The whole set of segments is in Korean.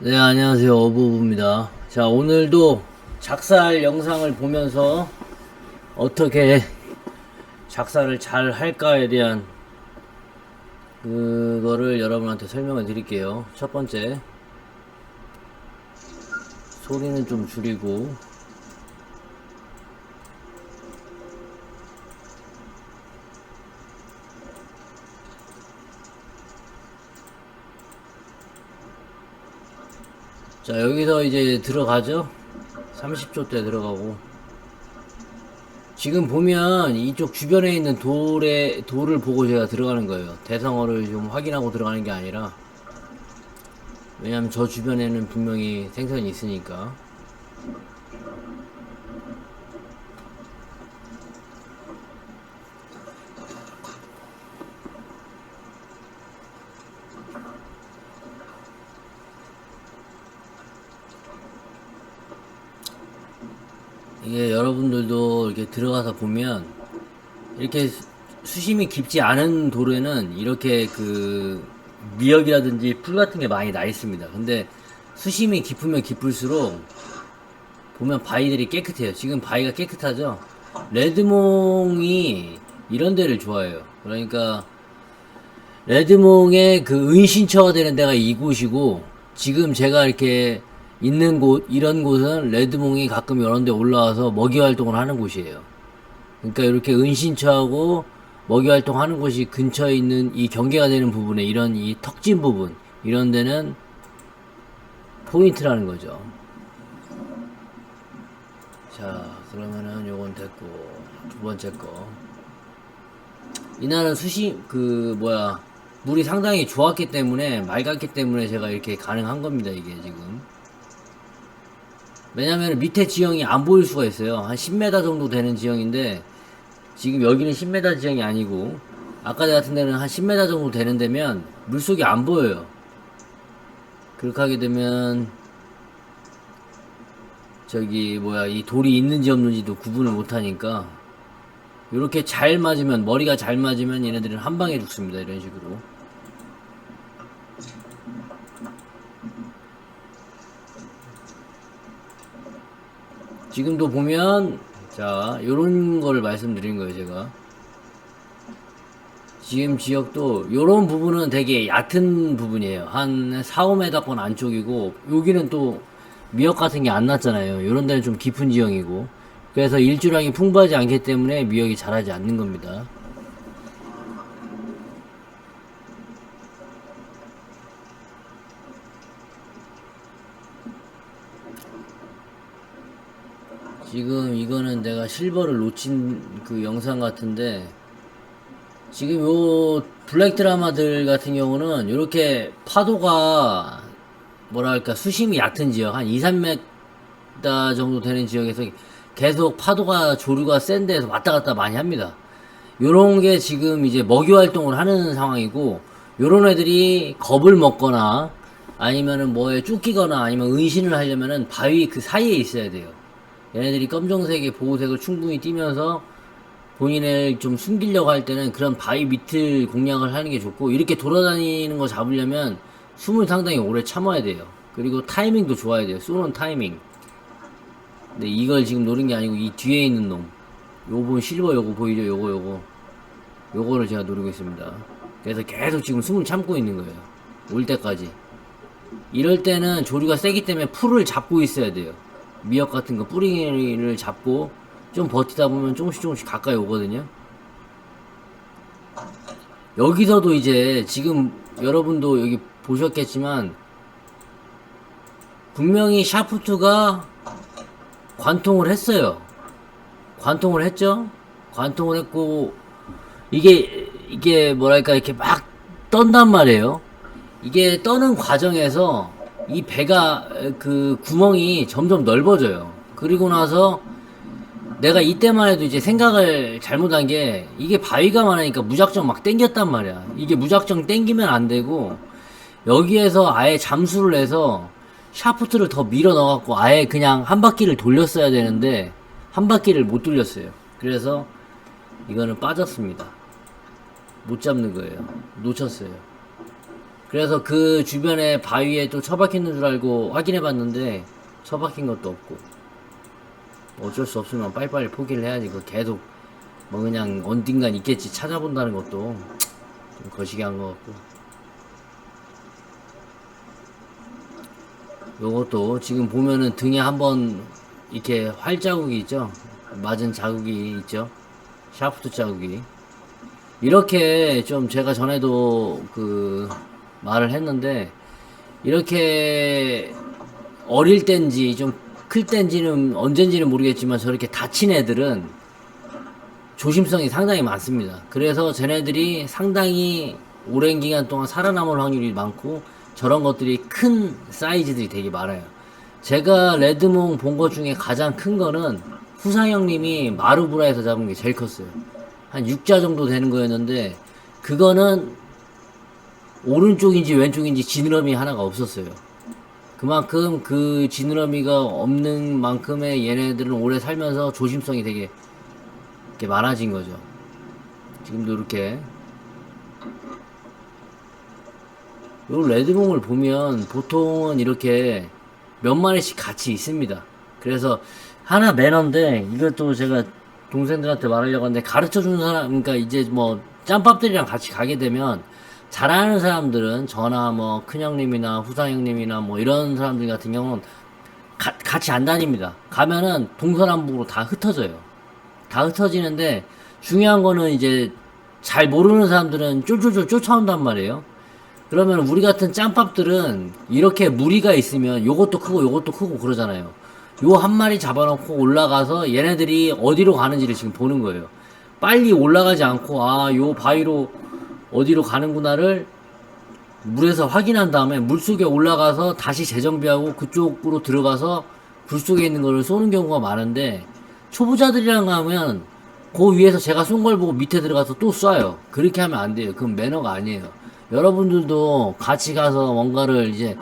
네, 안녕하세요. 어부부입니다. 자, 오늘도 작살 영상을 보면서 어떻게 작살을 잘 할까에 대한 그거를 여러분한테 설명을 드릴게요. 첫 번째, 소리는 좀 줄이고, 자, 여기서 이제 들어가죠? 30초 때 들어가고, 지금 보면 이쪽 주변에 있는 돌을 보고 제가 들어가는 거예요. 대상어를 좀 확인하고 들어가는 게 아니라, 왜냐면 저 주변에는 분명히 생선이 있으니까. 이게 여러분들도 이렇게 들어가서 보면 이렇게 수심이 깊지 않은 돌에는 이렇게 미역이라든지 풀 같은 게 많이 나 있습니다. 근데 수심이 깊으면 깊을수록 보면 바위들이 깨끗해요. 지금 바위가 깨끗하죠? 레드몽이 이런 데를 좋아해요. 그러니까 레드몽의 그 은신처가 되는 데가 이곳이고, 지금 제가 이렇게 있는 곳, 이런 곳은 레드몽이 가끔 이런 데 올라와서 먹이 활동을 하는 곳이에요. 그러니까 이렇게 은신처하고 먹이 활동하는 곳이 근처에 있는 이 경계가 되는 부분에 이런 이 턱진 부분, 이런 데는 포인트라는 거죠. 자, 그러면은 요건 됐고, 두 번째 거. 이날은 물이 상당히 좋았기 때문에, 맑았기 때문에 제가 이렇게 가능한 겁니다, 이게 지금. 왜냐면 밑에 지형이 안 보일 수가 있어요. 한 10m 정도 되는 지형인데, 지금 여기는 10m 지형이 아니고, 아까 같은 데는 한 10m 정도 되는 데면, 물속이 안 보여요. 그렇게 하게 되면, 이 돌이 있는지 없는지도 구분을 못하니까, 이렇게 잘 맞으면, 머리가 잘 맞으면 얘네들은 한 방에 죽습니다. 이런 식으로. 지금도 보면, 자, 요런 거를 말씀드린 거예요, 제가. 지금 지역도, 요런 부분은 되게 얕은 부분이에요. 한 4, 5m권 안쪽이고, 여기는 또 미역 같은 게 안 났잖아요. 요런 데는 좀 깊은 지형이고. 그래서 일조량이 풍부하지 않기 때문에 미역이 자라지 않는 겁니다. 지금 이거는 내가 실버를 놓친 그 영상 같은데, 지금 요 블랙 드라마들 같은 경우는 이렇게 파도가 뭐랄까 수심이 얕은 지역 한 2, 3m 정도 되는 지역에서 계속 파도가 조류가 센 데에서 왔다 갔다 많이 합니다. 요런 게 지금 이제 먹이 활동을 하는 상황이고, 요런 애들이 겁을 먹거나 아니면은 뭐에 쫓기거나 아니면 은신을 하려면은 바위 그 사이에 있어야 돼요. 얘네들이 검정색의 보호색을 충분히 띠면서 본인을 좀 숨기려고 할 때는 그런 바위 밑을 공략을 하는 게 좋고, 이렇게 돌아다니는 거 잡으려면 숨을 상당히 오래 참아야 돼요. 그리고 타이밍도 좋아야 돼요. 쏘는 타이밍. 근데 이걸 지금 노린 게 아니고 이 뒤에 있는 놈, 요번 실버 요거 보이죠? 요거를 제가 노리고 있습니다. 그래서 계속 지금 숨을 참고 있는 거예요. 올 때까지. 이럴 때는 조류가 세기 때문에 풀을 잡고 있어야 돼요. 미역 같은 거 뿌리를 잡고 좀 버티다 보면 조금씩 가까이 오거든요. 여기서도 이제 지금 여러분도 여기 보셨겠지만 분명히 샤프트가 관통을 했어요. 관통을 했죠? 관통을 했고, 이게 뭐랄까 이렇게 막 떤단 말이에요. 이게 떠는 과정에서 이 배가 그 구멍이 점점 넓어져요. 그리고 나서 내가 이때만 해도 이제 생각을 잘못한 게, 이게 바위가 많으니까 무작정 막 땡겼단 말이야. 이게 무작정 땡기면 안 되고, 여기에서 아예 잠수를 해서 샤프트를 더 밀어 넣어갖고 아예 그냥 한 바퀴를 돌렸어야 되는데 한 바퀴를 못 돌렸어요. 그래서 이거는 빠졌습니다. 못 잡는 거예요. 놓쳤어요. 그래서 그 주변에 바위에 또 처박히는 줄 알고 확인해 봤는데 처박힌 것도 없고, 어쩔 수 없으면 빨리빨리 포기를 해야지. 그 계속 뭐 그냥 어딘간 있겠지 찾아본다는 것도 좀 거시기 한 것 같고. 요것도 지금 보면은 등에 한번 이렇게 활 자국이 있죠, 맞은 자국이 있죠, 샤프트 자국이. 이렇게 좀 제가 전에도 그 말을 했는데, 이렇게 어릴 땐지 좀 클 땐지는 언젠지는 모르겠지만 저렇게 다친 애들은 조심성이 상당히 많습니다. 그래서 쟤네들이 상당히 오랜 기간 동안 살아남을 확률이 많고, 저런 것들이 큰 사이즈들이 되게 많아요. 제가 레드몽 본 것 중에 가장 큰 거는 후상형님이 마루브라에서 잡은 게 제일 컸어요. 한 6자 정도 되는 거였는데, 그거는 오른쪽인지 왼쪽인지 지느러미 하나가 없었어요. 그만큼 그 지느러미가 없는 만큼의 얘네들은 오래 살면서 조심성이 되게 이렇게 많아진 거죠. 지금도 이렇게 요 레드몽을 보면 보통은 이렇게 몇 마리씩 같이 있습니다. 그래서 하나 매너인데, 이것도 제가 동생들한테 말하려고 하는데, 가르쳐 주는 사람, 그러니까 이제 뭐 짬밥들이랑 같이 가게 되면 잘하는 사람들은, 저나 뭐 큰형님이나 후상형님이나 뭐 이런 사람들 같은 경우는 같이 안 다닙니다. 가면은 동서남북으로 다 흩어져요. 다 흩어지는데, 중요한 거는 이제 잘 모르는 사람들은 쫄쫄쫄 쫓아온단 말이에요. 그러면 우리 같은 짬밥들은 이렇게 무리가 있으면 요것도 크고 요것도 크고 그러잖아요. 요 한 마리 잡아놓고 올라가서 얘네들이 어디로 가는지를 지금 보는 거예요. 빨리 올라가지 않고, 아, 요 바위로 어디로 가는구나를 물에서 확인한 다음에 물속에 올라가서 다시 재정비하고 그쪽으로 들어가서 굴 속에 있는 거를 쏘는 경우가 많은데, 초보자들이랑 가면 그 위에서 제가 쏜 걸 보고 밑에 들어가서 또 쏴요. 그렇게 하면 안 돼요. 그건 매너가 아니에요. 여러분들도 같이 가서 뭔가를 이제,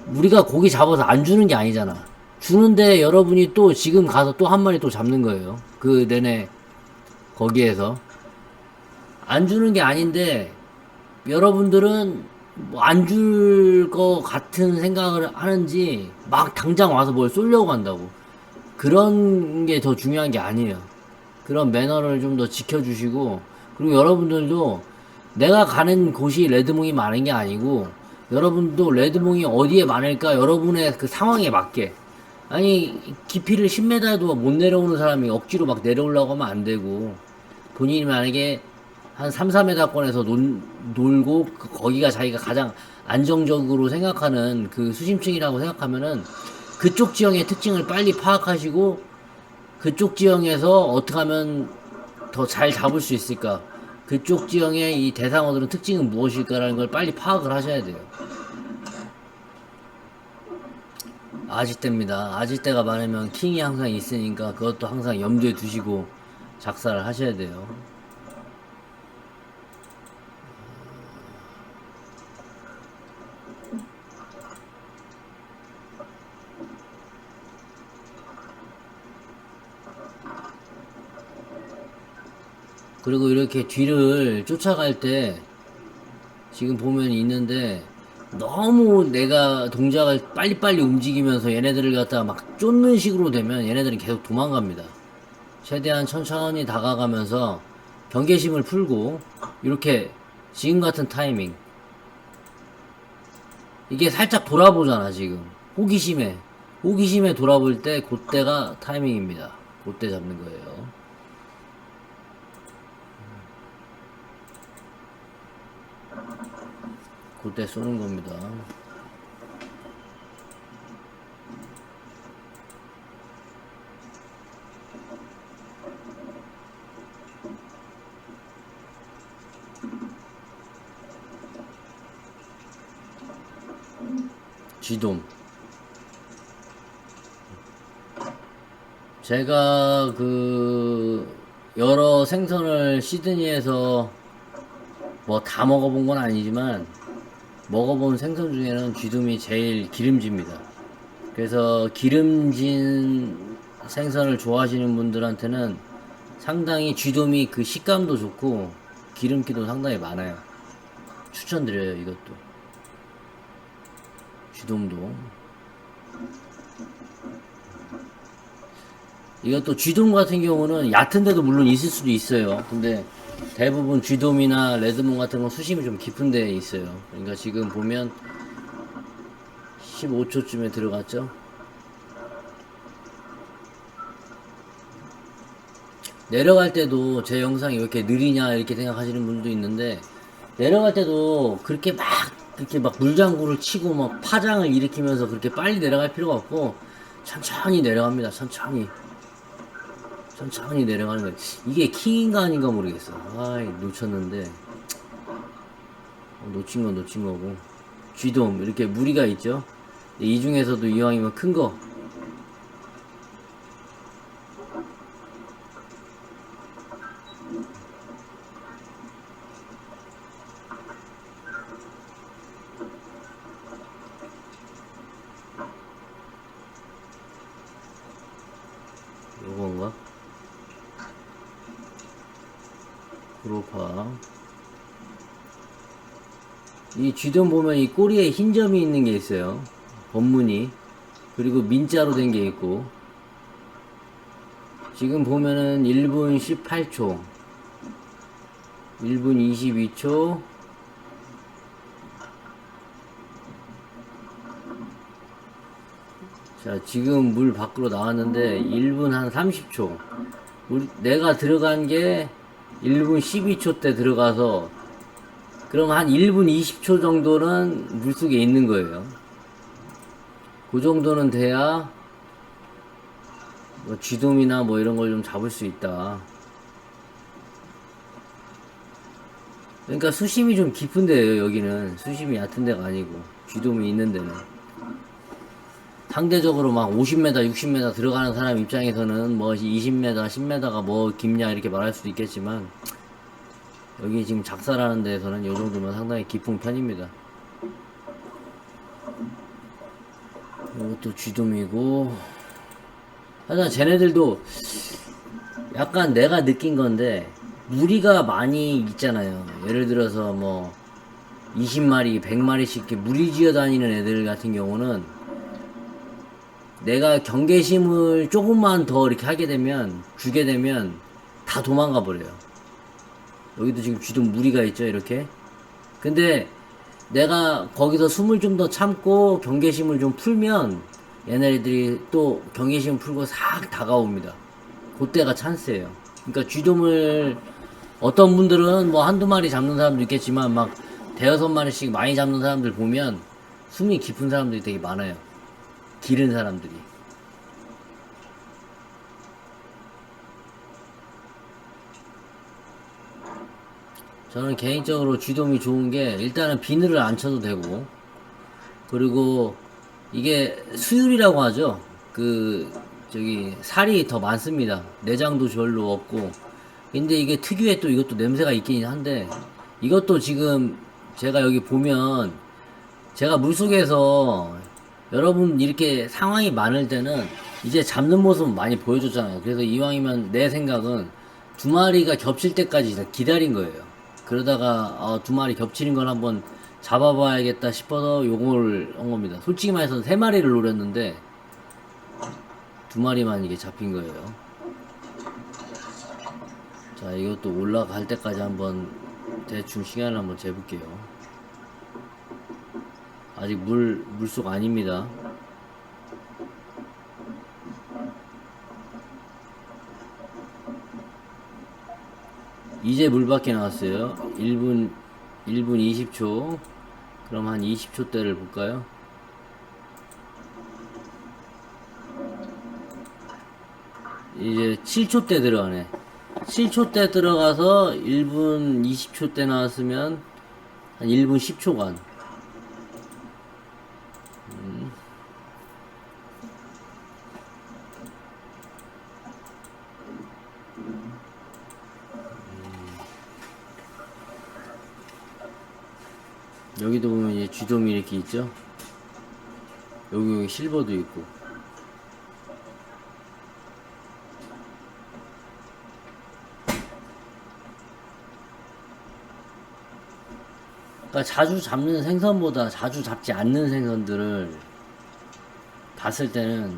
우리가 고기 잡아서 안 주는 게 아니잖아. 주는데 여러분이 또 지금 가서 또 한 마리 또 잡는 거예요. 그 내내 거기에서 안 주는 게 아닌데, 여러분들은 뭐 안 줄 거 같은 생각을 하는지 막 당장 와서 뭘 쏠려고 한다고. 그런 게 더 중요한 게 아니에요. 그런 매너를 좀 더 지켜주시고, 그리고 여러분들도 내가 가는 곳이 레드몽이 많은 게 아니고, 여러분도 레드몽이 어디에 많을까 여러분의 그 상황에 맞게, 아니 깊이를 10m도 못 내려오는 사람이 억지로 막 내려오려고 하면 안 되고, 본인이 만약에 한 3, 4m권에서 놀고 거기가 자기가 가장 안정적으로 생각하는 그 수심층이라고 생각하면은, 그쪽 지형의 특징을 빨리 파악하시고 그쪽 지형에서 어떻게 하면 더 잘 잡을 수 있을까, 그쪽 지형의 이 대상어들은 특징은 무엇일까라는 걸 빨리 파악을 하셔야 돼요. 아지떼입니다. 아지떼가 많으면 킹이 항상 있으니까 그것도 항상 염두에 두시고 작사를 하셔야 돼요. 그리고 이렇게 뒤를 쫓아갈 때 지금 보면 있는데, 너무 내가 동작을 빨리빨리 움직이면서 얘네들을 갖다가 막 쫓는 식으로 되면 얘네들은 계속 도망갑니다. 최대한 천천히 다가가면서 경계심을 풀고, 이렇게 지금 같은 타이밍, 이게 살짝 돌아보잖아. 지금 호기심에 돌아볼 때 그때가 타이밍입니다. 그때 잡는 거예요. 그때 쏘는 겁니다. 쥐돔. 제가 그 여러 생선을 시드니에서 뭐 다 먹어본 건 아니지만 먹어본 생선 중에는 쥐돔이 제일 기름집니다. 그래서 기름진 생선을 좋아하시는 분들한테는 상당히 쥐돔이 그 식감도 좋고 기름기도 상당히 많아요. 추천드려요. 이것도 쥐돔도. 이것도 쥐돔 같은 경우는 얕은 데도 물론 있을 수도 있어요. 근데 대부분 쥐돔이나 레드몬 같은 건 수심이 좀 깊은 데에 있어요. 그러니까 지금 보면 15초쯤에 들어갔죠. 내려갈 때도 제 영상이 왜 이렇게 느리냐 이렇게 생각하시는 분도 있는데, 내려갈 때도 그렇게 막 물장구를 치고 막 파장을 일으키면서 그렇게 빨리 내려갈 필요가 없고 천천히 내려갑니다. 천천히 내려가는 거예요. 이게 킹인가 아닌가 모르겠어. 아이, 놓쳤는데. 놓친 건 놓친 거고. 쥐돔 이렇게 무리가 있죠. 이 중에서도 이왕이면 큰 거. 요건가? 브로파. 이 쥐돔 보면 이 꼬리에 흰 점이 있는 게 있어요. 법무늬. 그리고 민자로 된 게 있고. 지금 보면은 1분 18초, 1분 22초, 자, 지금 물 밖으로 나왔는데 1분 한 30초. 내가 들어간 게 1분 12초 때 들어가서, 그럼 한 1분 20초 정도는 물속에 있는 거예요. 그 정도는 돼야 뭐 쥐돔이나 뭐 이런 걸 좀 잡을 수 있다. 그러니까 수심이 좀 깊은 데예요. 여기는 수심이 얕은 데가 아니고, 쥐돔이 있는 데는. 상대적으로 막 50m, 60m 들어가는 사람 입장에서는 뭐 20m, 10m가 뭐 깊냐 이렇게 말할 수도 있겠지만, 여기 지금 작살하는 데에서는 이 정도면 상당히 깊은 편입니다. 이것도 쥐돔이고. 하여튼 쟤네들도 약간 내가 느낀 건데, 무리가 많이 있잖아요. 예를 들어서 뭐 20마리, 100마리씩 이렇게 무리 지어 다니는 애들 같은 경우는, 내가 경계심을 조금만 더 이렇게 하게 되면, 주게 되면 다 도망가 버려요. 여기도 지금 쥐돔 무리가 있죠, 이렇게. 근데 내가 거기서 숨을 좀 더 참고 경계심을 좀 풀면 얘네들이 또 경계심 풀고 싹 다가옵니다. 그때가 찬스예요. 그러니까 쥐돔을 어떤 분들은 뭐 한두 마리 잡는 사람도 있겠지만, 막 대여섯 마리씩 많이 잡는 사람들 보면 숨이 깊은 사람들이 되게 많아요. 기른 사람들이. 저는 개인적으로 쥐돔이 좋은 게, 일단은 비늘을 안 쳐도 되고, 그리고 이게 수율이라고 하죠. 살이 더 많습니다. 내장도 별로 없고. 근데 이게 특유의 또 이것도 냄새가 있긴 한데, 이것도 지금 제가 여기 보면, 제가 물속에서 여러분 이렇게 상황이 많을 때는 이제 잡는 모습은 많이 보여줬잖아요. 그래서 이왕이면 내 생각은 두 마리가 겹칠 때까지 기다린 거예요. 그러다가 두 마리 겹치는 걸 한번 잡아봐야겠다 싶어서 요걸 한 겁니다. 솔직히 말해서 세 마리를 노렸는데 두 마리만 이게 잡힌 거예요. 자, 이것도 올라갈 때까지 한번 대충 시간을 한번 재볼게요. 아직 물속 아닙니다. 이제 물 밖에 나왔어요. 1분 20초. 그럼 한 20초 대를 볼까요? 이제 7초 대 들어가네. 7초 대 들어가서 1분 20초 대 나왔으면 한 1분 10초간. 여기도 보면 이제 쥐돔이 이렇게 있죠. 여기 실버도 있고. 그러니까 자주 잡는 생선보다 자주 잡지 않는 생선들을 봤을 때는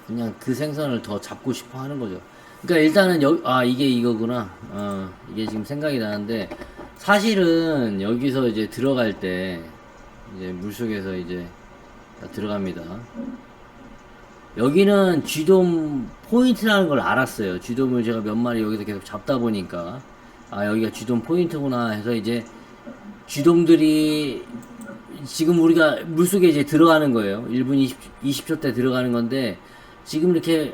그냥 그 생선을 더 잡고 싶어 하는 거죠. 그러니까 일단은 이게 이거구나. 이게 지금 생각이 나는데, 사실은 여기서 이제 들어갈 때 이제 물속에서 이제 들어갑니다. 여기는 쥐돔 포인트라는 걸 알았어요. 쥐돔을 제가 몇 마리 여기서 계속 잡다 보니까, 여기가 쥐돔 포인트구나 해서 이제 쥐돔들이 지금 우리가 물속에 이제 들어가는 거예요. 1분 20초 때 들어가는 건데, 지금 이렇게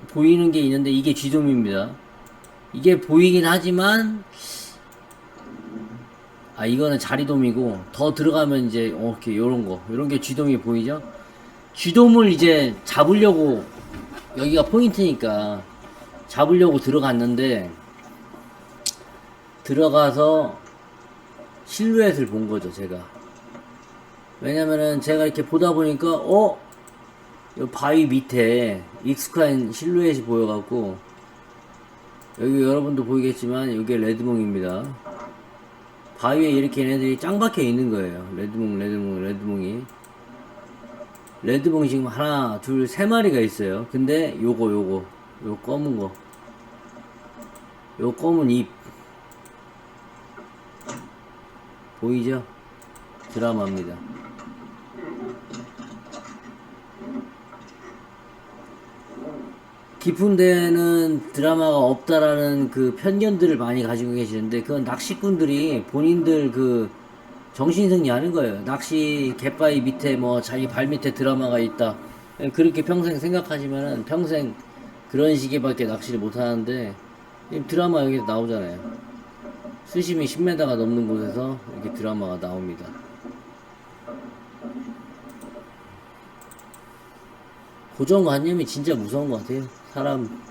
보이는 게 있는데 이게 쥐돔입니다. 이게 보이긴 하지만 이거는 자리돔이고, 더 들어가면 이제 이렇게 요런 게 쥐돔이 보이죠? 쥐돔을 이제 잡으려고, 여기가 포인트니까 잡으려고 들어갔는데, 들어가서 실루엣을 본 거죠, 제가. 왜냐면은 제가 이렇게 보다 보니까 요 바위 밑에 익숙한 실루엣이 보여갖고, 여기 여러분도 보이겠지만 이게 레드몽입니다. 바위에 이렇게 얘네들이 짱 박혀 있는 거예요. 레드몽이. 레드몽이 지금 하나, 둘, 세 마리가 있어요. 근데 요 검은 거. 요 검은 잎. 보이죠? 드라마입니다. 깊은 데는 드라마가 없다라는 그 편견들을 많이 가지고 계시는데, 그건 낚시꾼들이 본인들 그 정신승리 하는 거예요. 낚시 갯바위 밑에 뭐 자기 발 밑에 드라마가 있다, 그렇게 평생 생각하시면은 평생 그런 식의밖에 낚시를 못 하는데, 드라마 여기서 나오잖아요. 수심이 10m가 넘는 곳에서 이렇게 드라마가 나옵니다. 고정관념이 진짜 무서운 것 같아요. 사람.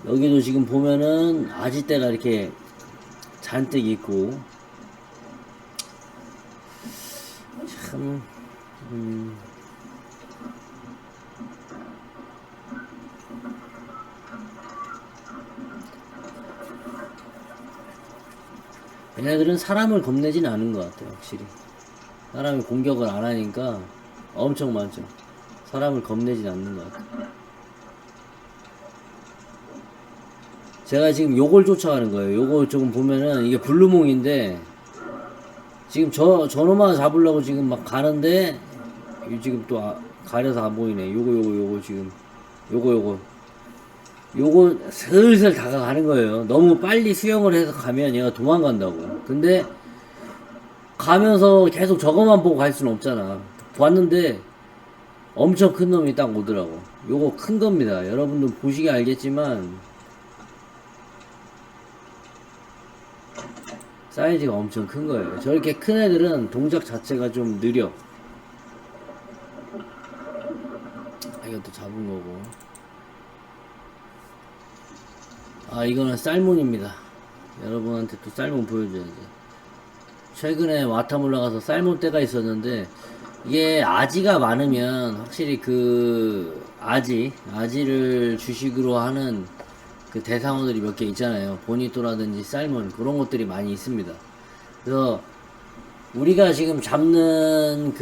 여기도 지금 보면은 아지떼가 이렇게 잔뜩 있고, 참 얘네들은 사람을 겁내진 않은 것 같아요. 확실히 사람이 공격을 안 하니까 엄청 많죠. 사람을 겁내진 않는 것 같아요. 제가 지금 요걸 쫓아가는 거예요. 요거 조금 보면은 이게 블루몽인데, 지금 저놈만 잡으려고 지금 막 가는데, 지금 또 가려서 안 보이네. 요거 지금 요거 슬슬 다가가는 거예요. 너무 빨리 수영을 해서 가면 얘가 도망간다고. 근데 가면서 계속 저거만 보고 갈 수는 없잖아. 봤는데 엄청 큰 놈이 딱 오더라고. 요거 큰 겁니다. 여러분들 보시기 알겠지만 사이즈가 엄청 큰 거예요. 저렇게 큰 애들은 동작 자체가 좀 느려. 이것도 잡은 거고. 이거는 살몬입니다. 여러분한테 또 살몬 보여줘야지. 최근에 와타몰라 가서 살몬 떼가 있었는데, 이게 아지가 많으면 확실히 그 아지를 주식으로 하는 그 대상어들이 몇 개 있잖아요. 보니또라든지 살몬, 그런 것들이 많이 있습니다. 그래서 우리가 지금 잡는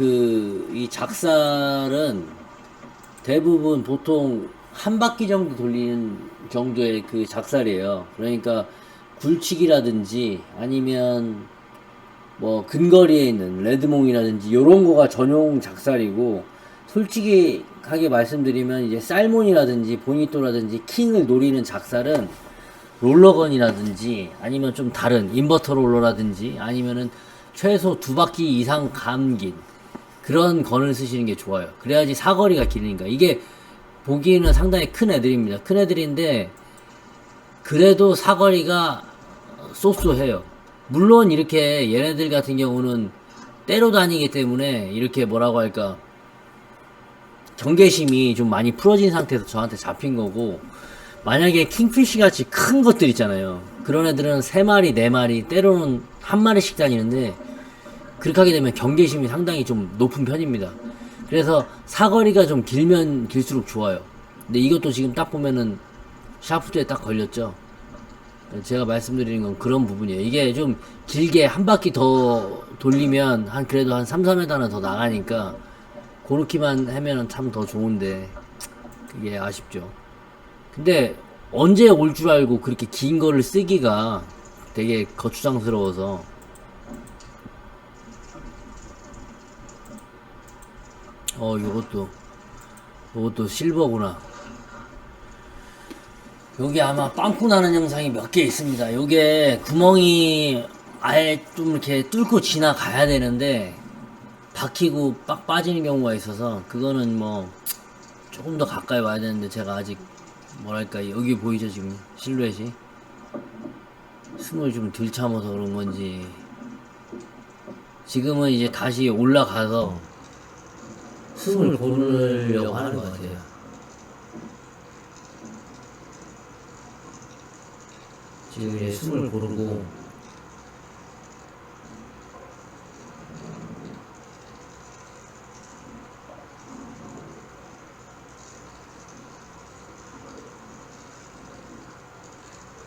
이 작살은 대부분 보통 한 바퀴 정도 돌리는 정도의 그 작살이에요. 그러니까 굴치기라든지 아니면 뭐 근거리에 있는 레드몽이라든지 요런 거가 전용 작살이고, 솔직하게 말씀드리면 이제 살몬이라든지 보니또라든지 킹을 노리는 작살은 롤러건이라든지 아니면 좀 다른 인버터 롤러라든지 아니면은 최소 2바퀴 이상 감긴 그런 건을 쓰시는 게 좋아요. 그래야지 사거리가 길으니까. 이게 보기에는 상당히 큰 애들입니다. 큰 애들인데 그래도 사거리가 쏘쏘해요. 물론 이렇게 얘네들 같은 경우는 때로 다니기 때문에 이렇게 뭐라고 할까, 경계심이 좀 많이 풀어진 상태에서 저한테 잡힌 거고, 만약에 킹피쉬 같이 큰 것들 있잖아요. 그런 애들은 3마리, 4마리, 때로는 1마리씩 다니는데, 그렇게 하게 되면 경계심이 상당히 좀 높은 편입니다. 그래서 사거리가 좀 길면 길수록 좋아요. 근데 이것도 지금 딱 보면은 샤프트에 딱 걸렸죠. 제가 말씀드리는 건 그런 부분이에요. 이게 좀 길게 한 바퀴 더 돌리면 한 그래도 한 3, 4m는 더 나가니까 그렇게만 하면은 참 더 좋은데 그게 아쉽죠. 근데 언제 올 줄 알고 그렇게 긴 거를 쓰기가 되게 거추장스러워서. 요것도 실버구나. 여기 아마 빵꾸 나는 영상이 몇 개 있습니다. 요게 구멍이 아예 좀 이렇게 뚫고 지나가야 되는데 박히고 빡 빠지는 경우가 있어서 그거는 뭐 조금 더 가까이 와야 되는데 제가 아직 뭐랄까 여기 보이죠 지금 실루엣이 숨을 좀 덜 참아서 그런 건지 지금은 이제 다시 올라가서 숨을 고르려고 하는 것 같아요. 지금 이제 숨을 고르고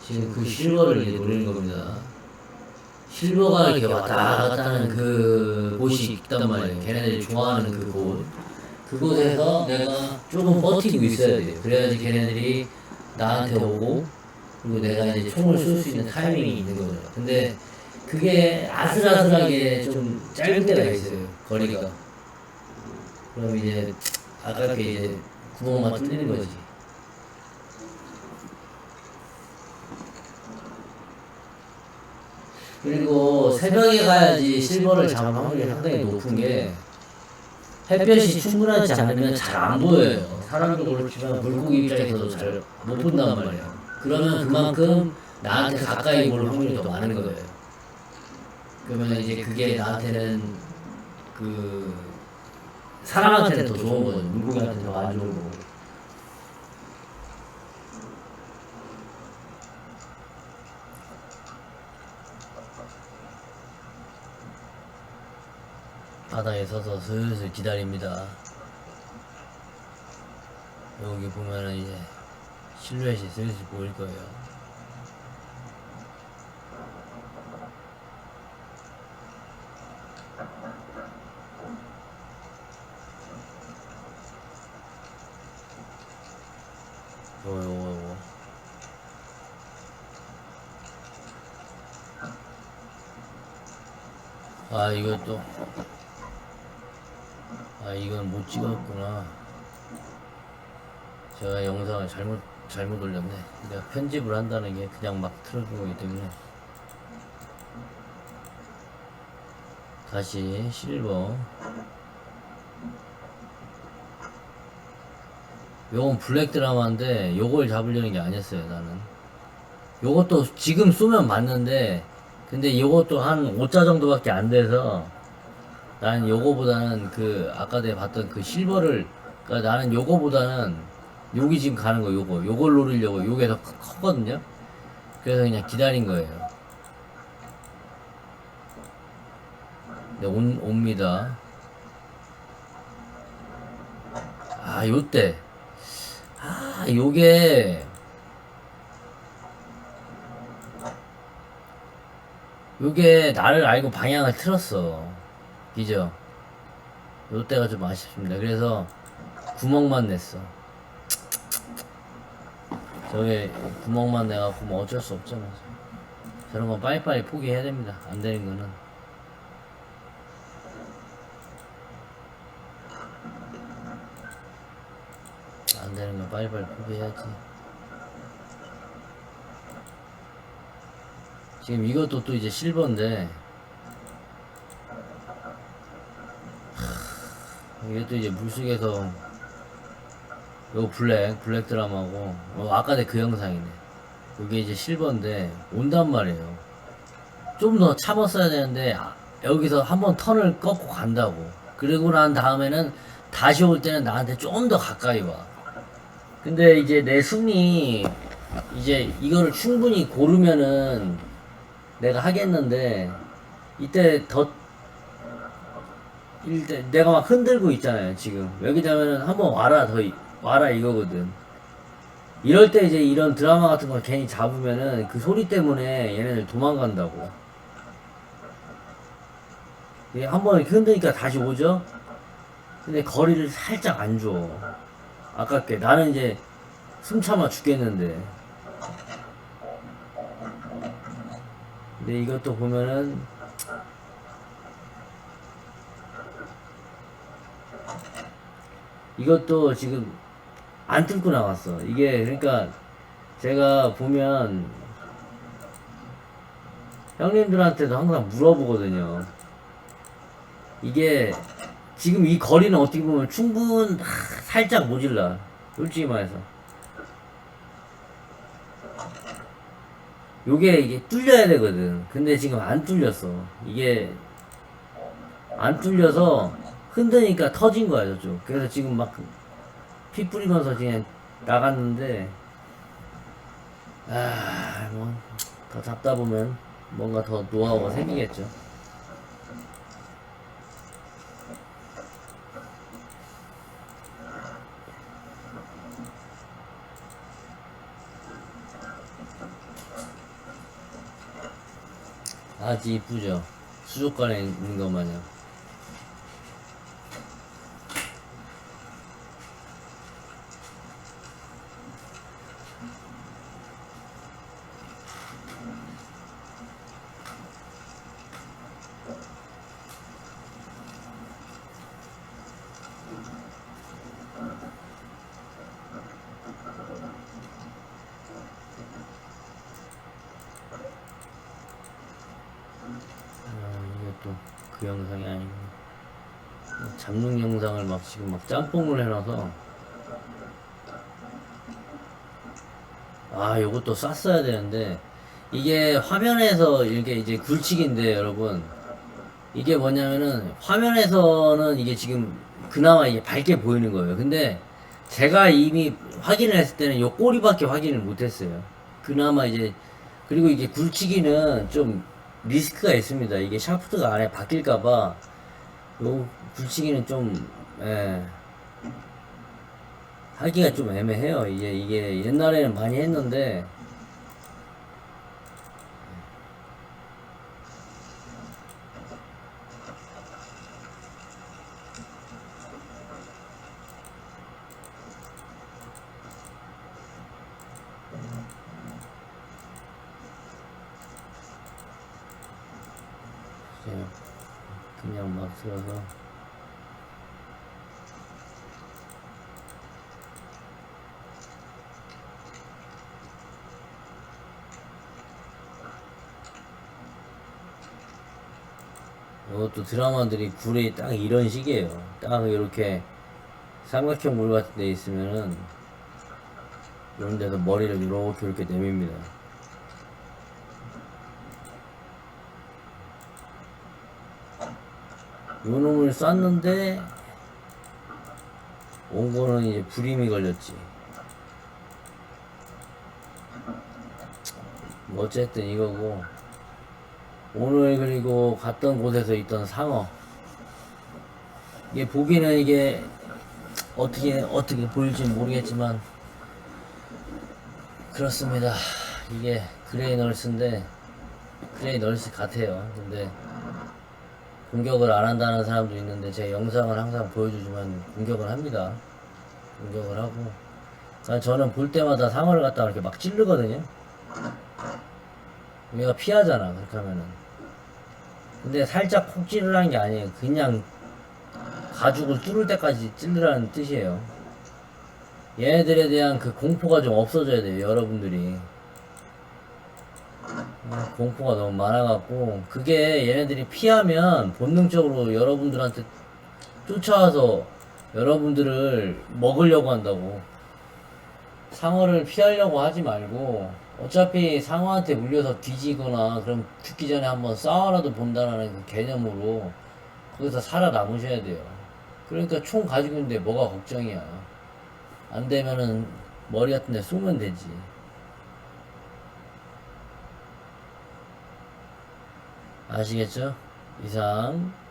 지금 그 실버를 이제 노리는 겁니다. 실버가 이렇게 왔다 갔다 하는 그 곳이 있단 말이에요. 걔네들이 좋아하는 그 곳. 그곳에서 내가 조금 버티고 있어야 돼요. 그래야지 걔네들이 나한테 오고 그리고 내가 이제 총을 쏠 수 있는 타이밍이 있는 거죠. 근데 그게 아슬아슬하게 좀 짧은 때가 있어요. 거리가. 그럼 이제 아깝게 이제 구멍만 뚫리는 거지. 그리고 새벽에 가야지 실버를 잡을 확률이 상당히 높은 게 햇볕이 충분하지 않으면 잘 안 보여요. 사람도 그렇지만 물고기 입장에서도 잘 못 본단 말이에요. 그러면 그만큼 나한테 가까이 볼 확률이 더 많은 거예요. 그러면 이제 그게 나한테는 그 사람한테는 더 좋은 거죠. 물고기한테는 더 안 좋은 거고. 바닥에 서서 슬슬 기다립니다. 여기 보면은 이제 실루엣이 슬슬 보일 거예요. 요거. 아, 이것도. 아, 이건 못 찍었구나. 제가 영상을 잘못 올렸네. 내가 편집을 한다는 게 그냥 막 틀어준 거기 때문에. 다시 실버. 요건 블랙 드라마인데 요걸 잡으려는 게 아니었어요. 나는 요것도 지금 쏘면 맞는데 근데 요것도 한 5자 정도밖에 안 돼서 나는 요거보다는 그 아까 내가 봤던 그 실버를 그러니까 나는 요거보다는 여기 지금 가는 거 요걸 노리려고 요게 더 컸거든요. 그래서 그냥 기다린 거예요. 네, 옵니다. 아, 요때. 아, 요게 나를 알고 방향을 틀었어. 그죠? 요때가 좀 아쉽습니다. 그래서 구멍만 냈어. 저게 구멍만 내갖고 뭐 어쩔 수 없잖아. 저런 건 빨리빨리 포기해야 됩니다. 안 되는 거는. 안 되는 건 빨리빨리 포기해야지. 지금 이것도 또 이제 실버인데, 이것도 이제 물속에서 요 블랙 드라마고 아까 내 그 영상이네. 이게 이제 실버인데 온단 말이에요. 좀 더 참았어야 되는데 여기서 한번 턴을 꺾고 간다고. 그리고 난 다음에는 다시 올 때는 나한테 좀 더 가까이 와. 근데 이제 내 숨이 이제 이거를 충분히 고르면은 내가 하겠는데 이때 내가 막 흔들고 있잖아요. 지금 여기다면은 한번 와라 이거거든. 이럴 때 이제 이런 드라마 같은 거 괜히 잡으면은 그 소리 때문에 얘네들 도망간다고. 한번 이렇게 흔드니까 다시 오죠? 근데 거리를 살짝 안 줘. 아깝게. 나는 이제 숨 참아 죽겠는데. 근데 이것도 보면은 이것도 지금 안 뚫고 나왔어. 이게 그러니까 제가 보면 형님들한테도 항상 물어보거든요. 이게 지금 이 거리는 어떻게 보면 살짝 모질라. 솔직히 말해서. 이게 뚫려야 되거든. 근데 지금 안 뚫렸어. 이게 안 뚫려서 흔드니까 터진 거야, 저쪽. 그래서 지금 막 피 뿌리면서 그냥 나갔는데, 뭐, 더 잡다 보면 뭔가 더 노하우가 생기겠죠. 아주 이쁘죠? 수족관에 있는 것 마냥. 이게 또 그 영상이 아니고 잡는 영상을 막 지금 막 짬뽕을 해놔서 요것도 쌌어야 되는데 이게 화면에서 이게 이제 굴치기인데 여러분 이게 뭐냐면은 화면에서는 이게 지금 그나마 이게 밝게 보이는 거예요. 근데 제가 이미 확인을 했을 때는 요 꼬리밖에 확인을 못했어요. 그나마 이제 그리고 이게 굴치기는 좀 리스크가 있습니다. 이게 샤프트가 안에 바뀔까봐 요 굴치기는 좀 하기가 좀 애매해요. 이게 옛날에는 많이 했는데 그냥 막 들어서 이것도 드라마들이 굴이 딱 이런 식이에요. 딱 이렇게 삼각형 물 같은 데 있으면은 이런 데서 머리를 이렇게 내밉니다. 요 놈을 쐈는데 온 거는 이제 불임이 걸렸지. 뭐 어쨌든 이거고 오늘 그리고 갔던 곳에서 있던 상어 이게 보기는 이게 어떻게 보일지 모르겠지만 그렇습니다. 이게 그레이 널스인데 그레이 널스 같아요. 근데 공격을 안 한다는 사람도 있는데 제 영상을 항상 보여주지만 공격을 합니다. 공격을 하고 저는 볼 때마다 상어를 갖다가 이렇게 막 찌르거든요. 얘가 피하잖아 그렇게 하면은. 근데 살짝 콕 찌르라는 게 아니에요. 그냥 가죽을 뚫을 때까지 찌르라는 뜻이에요. 얘네들에 대한 그 공포가 좀 없어져야 돼요. 여러분들이 공포가 너무 많아갖고 그게 얘네들이 피하면 본능적으로 여러분들한테 쫓아와서 여러분들을 먹으려고 한다고. 상어를 피하려고 하지 말고 어차피 상어한테 물려서 뒤지거나 그럼 죽기 전에 한번 싸워라도 본다라는 그 개념으로 거기서 살아남으셔야 돼요. 그러니까 총 가지고 있는데 뭐가 걱정이야. 안 되면은 머리 같은 데 쏘면 되지. 아시겠죠? 이상